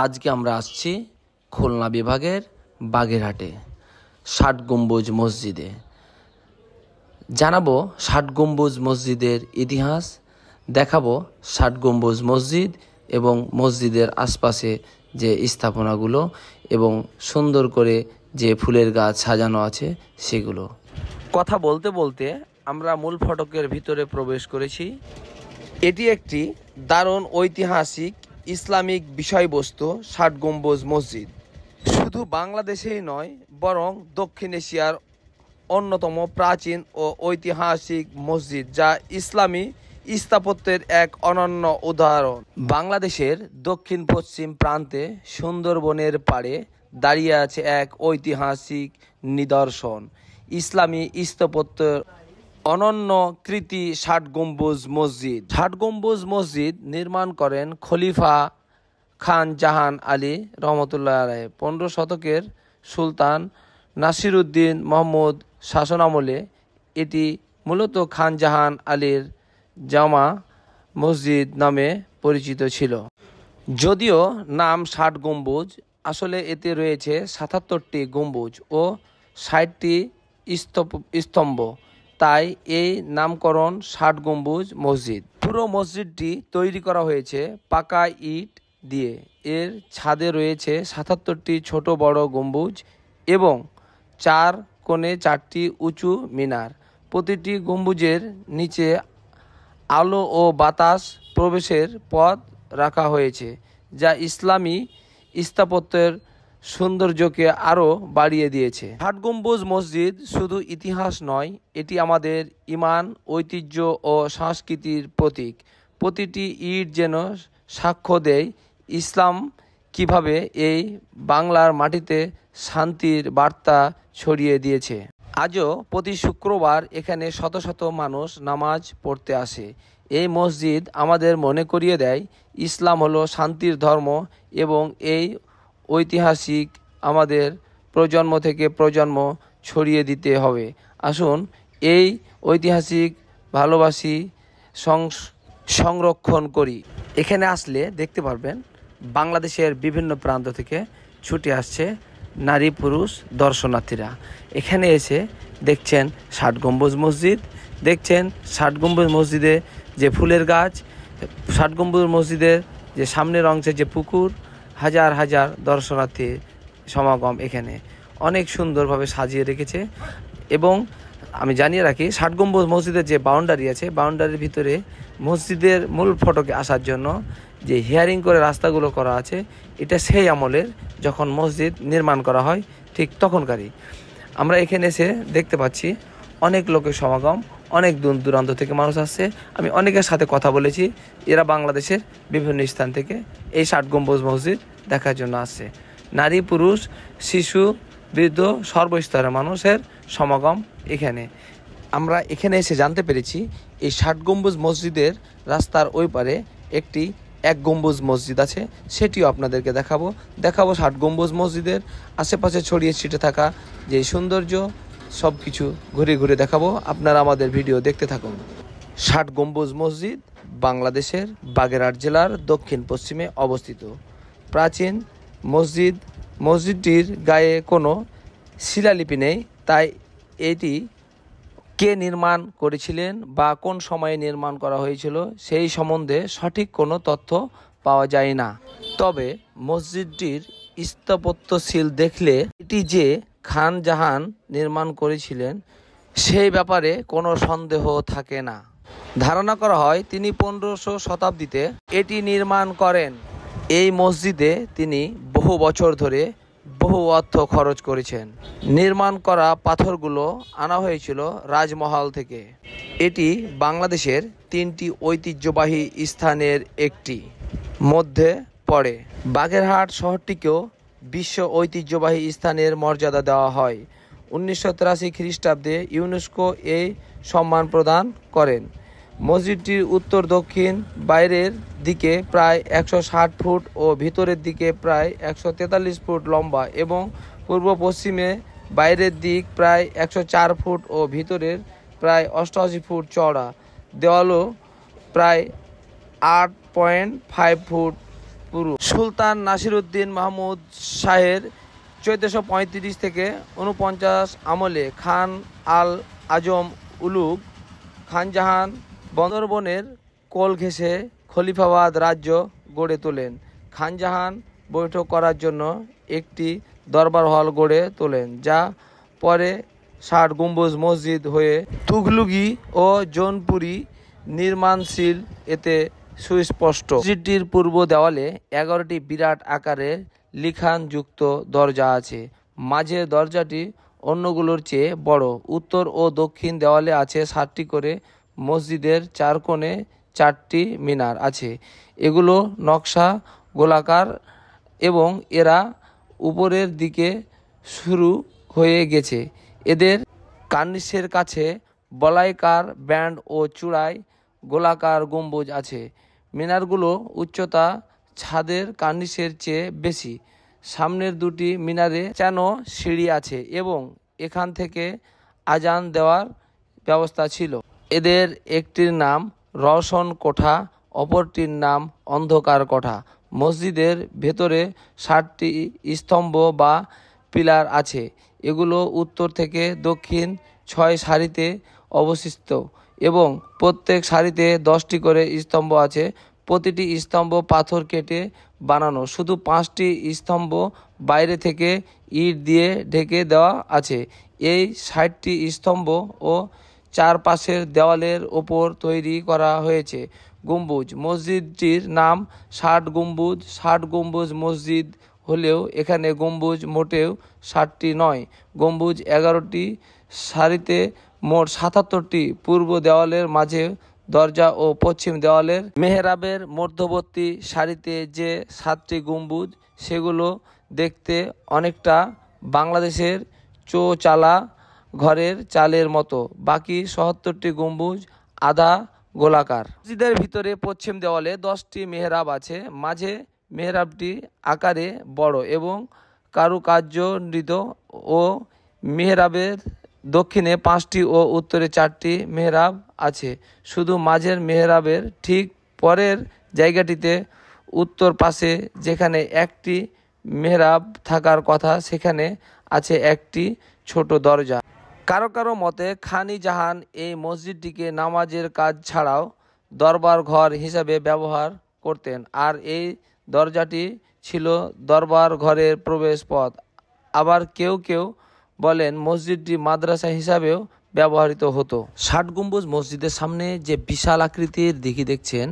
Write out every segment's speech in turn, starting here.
আজকে আমরা আসছি খুলনা বিভাগের বাগেরহাটে ৬০ গম্বুজ মসজিদে। জানাবো ৬০ গম্বুজ মসজিদের ইতিহাস, দেখাবো ৬০ গম্বুজ মসজিদ এবং মসজিদের আশপাশে যে স্থাপনাগুলো এবং সুন্দর করে যে ফুলের গাছ সাজানো আছে সেগুলো। কথা বলতে বলতে আমরা মূল ফটকের ভিতরে প্রবেশ করেছি। এটি একটি দারুণ ঐতিহাসিক ইসলামিক বিষয়বস্তু ৬০ গম্বুজ মসজিদ। শুধু বাংলাদেশেই নয়, বরং দক্ষিণ এশিয়ার অন্যতম প্রাচীন ও ঐতিহাসিক মসজিদ, যা ইসলামী স্থাপত্যের এক অনন্য উদাহরণ। বাংলাদেশের দক্ষিণ পশ্চিম প্রান্তে সুন্দরবনের পাড়ে দাঁড়িয়ে আছে এক ঐতিহাসিক নিদর্শন, ইসলামী স্থাপত্যের অনন্য কৃতি ৬০ গম্বুজ মসজিদ। ৬০ গম্বুজ মসজিদ নির্মাণ করেন খলিফা খান জাহান আলী রহমতুল্লাহ আলাইহ। ১৫ শতকের সুলতান নাসিরউদ্দিন মোহাম্মদ শাসনামলে এটি মূলত খান জাহান আলীর জামা মসজিদ নামে পরিচিত ছিল। যদিও নাম ৬০ গম্বুজ, আসলে এতে রয়েছে ৭৭টি গম্বুজ ও ৬০টি স্তম্ভ, তাই এই নামকরণ ৬০ গম্বুজ মসজিদ। পুরো মসজিদটি তৈরি করা হয়েছে পাকা ইট দিয়ে। এর ছাদে রয়েছে ৭৭টি ছোট বড় গম্বুজ এবং ৪ কোণে ৪টি উঁচু মিনার। প্রতিটি গম্বুজের নিচে আলো ও বাতাস প্রবেশের পথ রাখা হয়েছে, যা ইসলামী স্থাপত্যের সৌন্দর্যকে আরও বাড়িয়ে দিয়েছে। ৬০ গম্বুজ মসজিদ শুধু ইতিহাস নয়, এটি আমাদের ঈমান, ঐতিহ্য ও সংস্কৃতির প্রতীক। প্রতিটি ইট যেন সাক্ষ্য দেয় ইসলাম কিভাবে এই বাংলার মাটিতে শান্তির বার্তা ছড়িয়ে দিয়েছে। আজও প্রতি শুক্রবার এখানে শত শত মানুষ নামাজ পড়তে আসে। এই মসজিদ আমাদের মনে করিয়ে দেয় ইসলাম হলো শান্তির ধর্ম এবং এই ঐতিহাসিক আমাদের প্রজন্ম থেকে প্রজন্ম ছড়িয়ে দিতে হবে। আসুন এই ঐতিহাসিক ভালোবাসি, সংরক্ষণ করি। এখানে আসলে দেখতে পারবেন বাংলাদেশের বিভিন্ন প্রান্ত থেকে ছুটে আসছে নারী পুরুষ দর্শনার্থীরা। এখানে এসে দেখছেন ৬০ গম্বুজ মসজিদ, দেখছেন ৬০ গম্বুজ মসজিদে যে ফুলের গাছ, ৬০ গম্বুজ মসজিদের যে সামনের অংশে যে পুকুর, হাজার হাজার দর্শনার্থীর সমাগম এখানে অনেক সুন্দরভাবে সাজিয়ে রেখেছে। এবং আমি জানিয়ে রাখি, ৬০ গম্বুজ মসজিদের যে বাউন্ডারি আছে, বাউন্ডারির ভিতরে মসজিদের মূল ফটকে আসার জন্য যে হিয়ারিং করে রাস্তাগুলো করা আছে, এটা সেই আমলের যখন মসজিদ নির্মাণ করা হয় ঠিক তখনকারই। আমরা এখানে এসে দেখতে পাচ্ছি অনেক লোকের সমাগম, অনেক দূর দূরান্ত থেকে মানুষ আসছে। আমি অনেকের সাথে কথা বলেছি, এরা বাংলাদেশের বিভিন্ন স্থান থেকে এই ৬০ গম্বুজ মসজিদ দেখার জন্য আসছে। নারী পুরুষ শিশু বৃদ্ধ সর্বস্তরের মানুষের সমাগম এখানে। আমরা এখানে এসে জানতে পেরেছি এই ৬০ গম্বুজ মসজিদের রাস্তার ওই পারে একটি ১ গম্বুজ মসজিদ আছে, সেটিও আপনাদেরকে দেখাবো। ৬০ গম্বুজ মসজিদের আশেপাশে ছড়িয়ে ছিটে থাকা যে সৌন্দর্য, সব কিছু ঘুরে ঘুরে দেখাবো। আপনারা আমাদের ভিডিও দেখতে থাকুন। ৬০ গম্বুজ মসজিদ বাংলাদেশের বাগেরহাট জেলার দক্ষিণ পশ্চিমে অবস্থিত প্রাচীন মসজিদ। মসজিদটির গায়ে কোনো শিলালিপি নেই, তাই এটি কে নির্মাণ করেছিলেন বা কোন সময়ে নির্মাণ করা হয়েছিল সেই সম্বন্ধে সঠিক কোনো তথ্য পাওয়া যায় না। তবে মসজিদটির স্থাপত্যশীল দেখলে এটি যে খান জাহান নির্মাণ করেছিলেন সেই ব্যাপারে কোনো সন্দেহ থাকে না। ধারণা করা হয় তিনি ১৫০০ শতাব্দীতে এটি নির্মাণ করেন। এই মসজিদে তিনি বহু বছর ধরে বহু অর্থ খরচ করেছেন। নির্মাণ করা পাথরগুলো আনা হয়েছিল রাজমহল থেকে। এটি বাংলাদেশের ৩টি ঐতিহ্যবাহী স্থানের একটি মধ্যে পড়ে। বাগেরহাট শহরটিকেও বিশ্ব ঐতিহ্যবাহী স্থানের মর্যাদা দেওয়া হয়। ১৯৮৩ খ্রিস্টাব্দে ইউনেস্কো এই সম্মান প্রদান করেন। মসজিদটির উত্তর দক্ষিণ বাইরের দিকে প্রায় ১৬০ ফুট ও ভিতরের দিকে প্রায় ১৪৩ ফুট লম্বা এবং পূর্ব পশ্চিমে বাইরের দিক প্রায় ১০৪ ফুট ও ভিতরের প্রায় ৮৮ ফুট চওড়া। দেওয়ালও প্রায় ৮.৫ ফুট পুরু সুলতান নাসিরউদ্দিন মাহমুদ শাহের 1435 থেকে 49 আমলে খান আল আজম উলুগ খানজাহান বন্দরবনের কোল ঘেঁষে খলিফাবাদ রাজ্য গড়ে তোলেন। খানজাহান বৈঠক করার জন্য একটি দরবার হল গড়ে তোলেন, যা পরে 60 গম্বুজ মসজিদ হয়ে তুঘলুকি ও জৌনপুরি নির্মাণশীল। এতে সুস্পষ্ট মসজিদটির পূর্ব দেওয়ালে 11টি বিরাট আকারের লিখানযুক্ত দরজা আছে। মাঝের দরজাটি অন্যগুলোর চেয়ে বড়। উত্তর ও দক্ষিণ দেওয়ালে আছে 7টি করে। মসজিদের 4 কোণে 4টি মিনার আছে। এগুলো নকশা গোলাকার এবং এরা উপরের দিকে শুরু হয়ে গেছে। এদের কার্নিসের কাছে বলাইকার ব্যান্ড ও চূড়ায় গোলাকার গম্বুজ আছে। মিনারগুলো উচ্চতা ছাদের কার্নিসের চেয়ে বেশি। সামনের দুটি মিনারে যেন সিঁড়ি আছে এবং এখান থেকে আজান দেওয়ার ব্যবস্থা ছিল। এদের একটির নাম রওশন কোঠা, অপরটির নাম অন্ধকার কোঠা। মসজিদের ভেতরে 60টি স্তম্ভ বা পিলার আছে। এগুলো উত্তর থেকে দক্ষিণ 6 সারিতে অবস্থিত এবং প্রত্যেক সারিতে 10টি করে স্তম্ভ আছে। প্রতিটি স্তম্ভ পাথর কেটে বানানো। শুধু 5টি স্তম্ভ বাইরে থেকে ইট দিয়ে ঢেকে দেওয়া আছে। এই 60টি স্তম্ভ ও চারপাশের দেওয়ালের ওপর তৈরি করা হয়েছে গম্বুজ। মসজিদটির নাম 60 গম্বুজ। 60 গম্বুজ মসজিদ হলেও এখানে গম্বুজ মোটেও 60টি নয়। গম্বুজ 11টি সারিতে মোট 77টি। পূর্ব দেওয়ালের মাঝে দরজা ও পশ্চিম দেওয়ালের মেহরাবের মধ্যবর্তী সারিতে যে 7টি গম্বুজ, সেগুলো দেখতে অনেকটা বাংলাদেশের চৌচালা ঘরের চালের মতো। বাকি 77টি গম্বুজ আধা গোলাকার। মসজিদের ভিতরে পশ্চিম দেওয়ালে 10টি মেহরাব আছে। মাঝে মেহরাবটি আকারে বড় এবং কারুকার্যমণ্ডিত ও মেহরাবের দক্ষিণে 5টি ও উত্তরে 4টি মেহরাব আছে। শুধু মাঝের মেহরাবের ঠিক পরের জায়গাটিতে উত্তর পাশে যেখানে একটি মেহরাব থাকার কথা, সেখানে আছে একটি ছোট দরজা। কারো কারো মতে খান জাহান এই মসজিদটিকে নামাজের কাজ ছাড়াও দরবার ঘর হিসাবে ব্যবহার করতেন, আর এই দরজাটি ছিল দরবার ঘরের প্রবেশ পথ। আবার কেউ কেউ বলেন মসজিদটি মাদ্রাসা হিসাবেও ব্যবহৃত হতো। 60 গম্বুজ মসজিদের সামনে যে বিশাল আকৃতির দিঘি দেখছেন,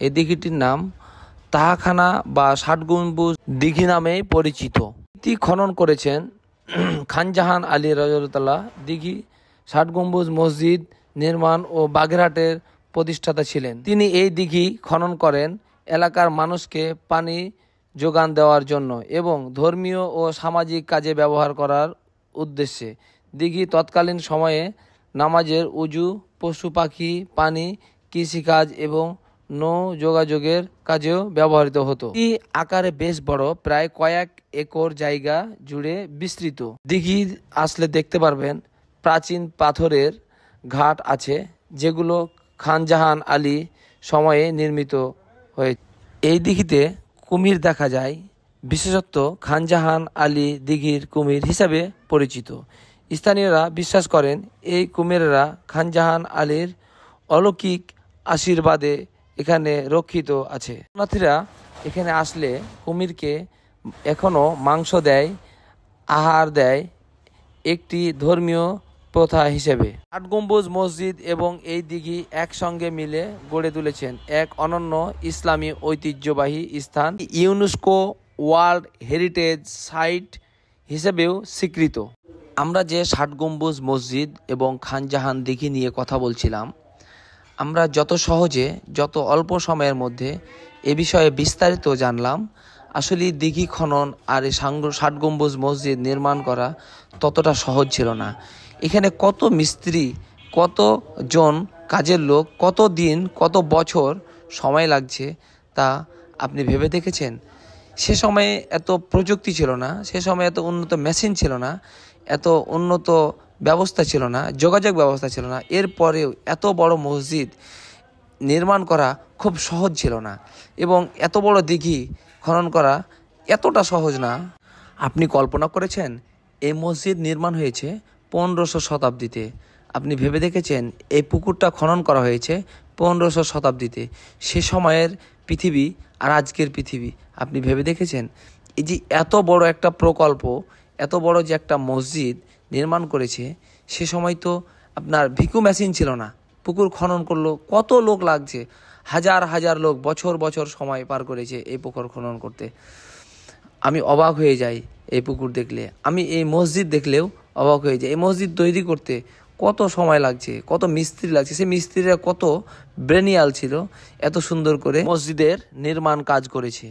এই দিঘিটির নাম তাহাখানা বা 60 গম্বুজ দিঘি নামেই পরিচিত। এটি খনন করেছেন খানজাহান আলী রাদিয়াল্লাহু। দিঘি 60 গম্বুজ মসজিদ নির্মাণ ও বাগেরহাটের প্রতিষ্ঠাতা ছিলেন। তিনি এই দিঘি খনন করেন এলাকার মানুষকে পানি যোগান দেওয়ার জন্য এবং ধর্মীয় ও সামাজিক কাজে ব্যবহার করার উদ্দেশ্যে। দিঘি তৎকালীন সময়ে নামাজের, উজু, পশু পাখি, পানি, কৃষিকাজ এবং নৌ যোগাযোগের কাজেও ব্যবহৃত হতো। এটি আকারে বেশ বড়, প্রায় কয়েক একর জায়গা জুড়ে বিস্তৃত। দিঘি আসলে দেখতে পারবেন প্রাচীন পাথরের ঘাট আছে, যেগুলো খানজাহান আলী সময়ে নির্মিত হয়েছে। এই দিঘিতে কুমির দেখা যায়, বিশেষত খানজাহান আলী দিঘির কুমির হিসাবে পরিচিত। স্থানীয়রা বিশ্বাস করেন এই কুমিরেরা খানজাহান আলীর অলৌকিক আশীর্বাদে এখানে রক্ষিত আছে। শরণার্থীরা এখানে আসলে কুমিরকে এখনও মাংস দেয়, আহার দেয়, একটি ধর্মীয় প্রথা হিসেবে। 8 গম্বুজ মসজিদ এবং এই দিঘি একসঙ্গে মিলে গড়ে তুলেছেন এক অনন্য ইসলামী ঐতিহ্যবাহী স্থান, ইউনেস্কো ওয়ার্ল্ড হেরিটেজ সাইট হিসেবেও স্বীকৃত। আমরা যে 60 গম্বুজ মসজিদ এবং খানজাহান দিঘি নিয়ে কথা বলছিলাম, আমরা যত সহজে, যত অল্প সময়ের মধ্যে এ বিষয়ে বিস্তারিত জানলাম, আসলে দিঘি খনন আর এই 60 গম্বুজ মসজিদ নির্মাণ করা ততটা সহজ ছিল না। এখানে কত মিস্ত্রি, কতজন কাজের লোক, কত দিন, কত বছর সময় লাগছে তা আপনি ভেবে দেখেছেন? সে সময়ে এত প্রযুক্তি ছিল না, সে সময়ে এত উন্নত মেশিন ছিল না, এত উন্নত ব্যবস্থা ছিল না, যোগাযোগ ব্যবস্থা ছিল না। এরপরেও এত বড় মসজিদ নির্মাণ করা খুব সহজ ছিল না এবং এত বড় দিঘি খনন করা এতটা সহজ না। আপনি কল্পনা করেছেন এই মসজিদ নির্মাণ হয়েছে 1500 শতাব্দীতে? আপনি ভেবে দেখেছেন এই পুকুরটা খনন করা হয়েছে 1500 শতাব্দীতে? সে সময়ের পৃথিবী আর আজকের পৃথিবী আপনি ভেবে দেখেছেন? এই যে এত বড় একটা প্রকল্প, এত বড় যে একটা মসজিদ নির্মাণ করেছে, সে সময় তো আপনার ভিকু মেশিন ছিল না। পুকুর খনন করলো, কত লোক লাগছে, হাজার হাজার লোক বছর বছর সময় পার করেছে এই পুকুর খনন করতে। আমি অবাক হয়ে যাই এই পুকুর দেখলে, আমি এই মসজিদ দেখলেও অবাক হয়ে যাই। এই মসজিদ তৈরি করতে কত সময় লাগছে, কত মিস্ত্রি লাগছে, সেই মিস্ত্রিরা কত ব্রেনিয়াল ছিল, এত সুন্দর করে মসজিদের নির্মাণ কাজ করেছে।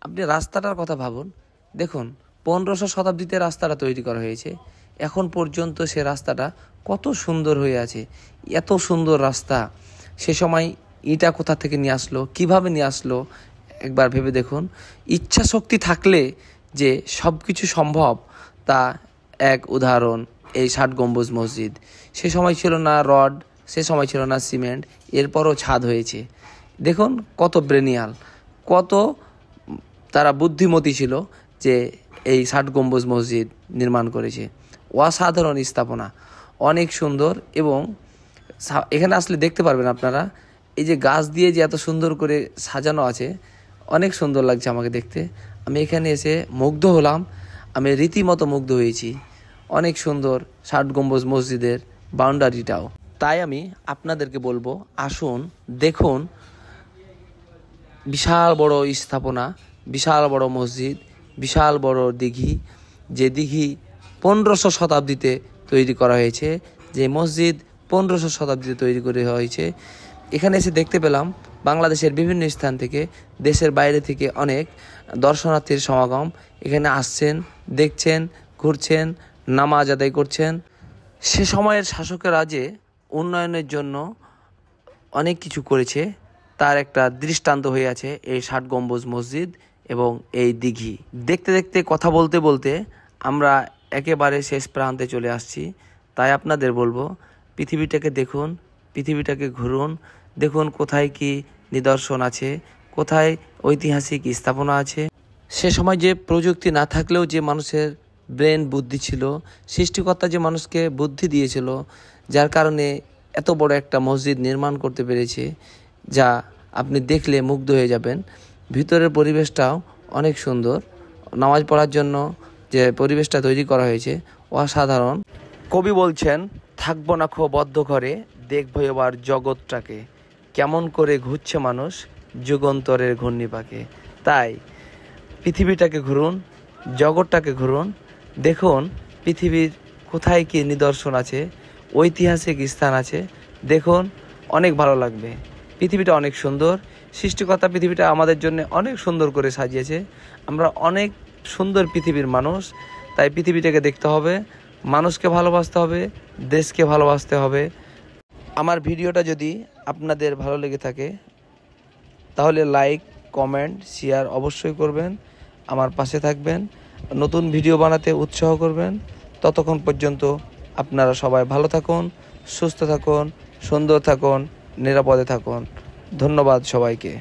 আপনি রাস্তাটার কথা ভাবুন, দেখুন 1500 শতাব্দীতে রাস্তাটা তৈরি করা হয়েছে, এখন পর্যন্ত সে রাস্তাটা কত সুন্দর হয়ে আছে। এত সুন্দর রাস্তা সে সময় ইটা কোথা থেকে নিয়ে আসলো, কিভাবে নিয়ে আসলো, একবার ভেবে দেখুন। ইচ্ছা শক্তি থাকলে যে সব কিছু সম্ভব, তা এক উদাহরণ এই 60 গম্বুজ মসজিদ। সে সময় ছিল না রড, সে সময় ছিল না সিমেন্ট, এরপরও ছাদ হয়েছে। দেখুন কত ব্রেনিয়াল, কত তারা বুদ্ধিমতী ছিল যে এই 60 গম্বুজ মসজিদ নির্মাণ করেছে। অসাধারণ স্থাপনা, অনেক সুন্দর। এবং এখানে আসলে দেখতে পারবেন আপনারা, এই যে গাছ দিয়ে যে এত সুন্দর করে সাজানো আছে, অনেক সুন্দর লাগছে আমাকে দেখতে। আমি এখানে এসে মুগ্ধ হলাম, আমি রীতিমতো মুগ্ধ হয়েছি। অনেক সুন্দর 60 গম্বুজ মসজিদের বাউন্ডারিটাও। তাই আমি আপনাদেরকে বলবো, আসুন দেখুন বিশাল বড় স্থাপনা, বিশাল বড় মসজিদ, বিশাল বড় দিঘি, যে দিঘি 1500 শতাব্দীতে তৈরি করা হয়েছে, যে মসজিদ 1500 শতাব্দীতে তৈরি করে হয়েছে। এখানে এসে দেখতে পেলাম বাংলাদেশের বিভিন্ন স্থান থেকে, দেশের বাইরে থেকে অনেক দর্শনার্থীর সমাগম। এখানে আসছেন, দেখছেন, ঘুরছেন, নামাজ আদায় করছেন। সে সময়ের শাসকেরা যে উন্নয়নের জন্য অনেক কিছু করেছে, তার একটা দৃষ্টান্ত হয়ে আছে এই 60 গম্বুজ মসজিদ এবং এই দিঘি। দেখতে দেখতে, কথা বলতে বলতে আমরা একেবারে শেষ প্রান্তে চলে আসছি। তাই আপনাদের বলবো, পৃথিবীটাকে দেখুন, পৃথিবীটাকে ঘুরুন, দেখুন কোথায় কি নিদর্শন আছে, কোথায় ঐতিহাসিক স্থাপনা আছে। সে সময় যে প্রযুক্তি না থাকলেও যে মানুষের ব্রেন বুদ্ধি ছিল, সৃষ্টিকর্তা যে মানুষকে বুদ্ধি দিয়েছিল, যার কারণে এত বড় একটা মসজিদ নির্মাণ করতে পেরেছে, যা আপনি দেখলে মুগ্ধ হয়ে যাবেন। ভিতরের পরিবেশটাও অনেক সুন্দর, নামাজ পড়ার জন্য যে পরিবেশটা তৈরি করা হয়েছে অসাধারণ। কবি বলছেন, থাকবো না খো বদ্ধ ঘরে, দেখবো এবার জগৎটাকে, কেমন করে ঘুরছে মানুষ যুগান্তরের ঘূর্ণিপাকে। তাই পৃথিবীটাকে ঘুরুন, জগৎটাকে ঘুরুন, দেখুন পৃথিবীর কোথায় কি নিদর্শন আছে, ঐতিহাসিক স্থান আছে, দেখুন, অনেক ভালো লাগবে। পৃথিবীটা অনেক সুন্দর, সৃষ্টিকর্তা পৃথিবীটা আমাদের জন্য অনেক সুন্দর করে সাজিয়েছে। আমরা অনেক সুন্দর পৃথিবীর মানুষ, তাই পৃথিবীটাকে দেখতে হবে, মানুষকে ভালোবাসতে হবে, দেশকে ভালোবাসতে হবে। আমার ভিডিওটা যদি আপনাদের ভালো লেগে থাকে তাহলে লাইক, কমেন্ট, শেয়ার অবশ্যই করবেন, আমার পাশে থাকবেন, নতুন ভিডিও বানাতে উৎসাহ করবেন। ততক্ষণ পর্যন্ত আপনারা সবাই ভালো থাকুন, সুস্থ থাকুন, সুন্দর থাকুন, নিরাপদে থাকুন। ধন্যবাদ সবাইকে।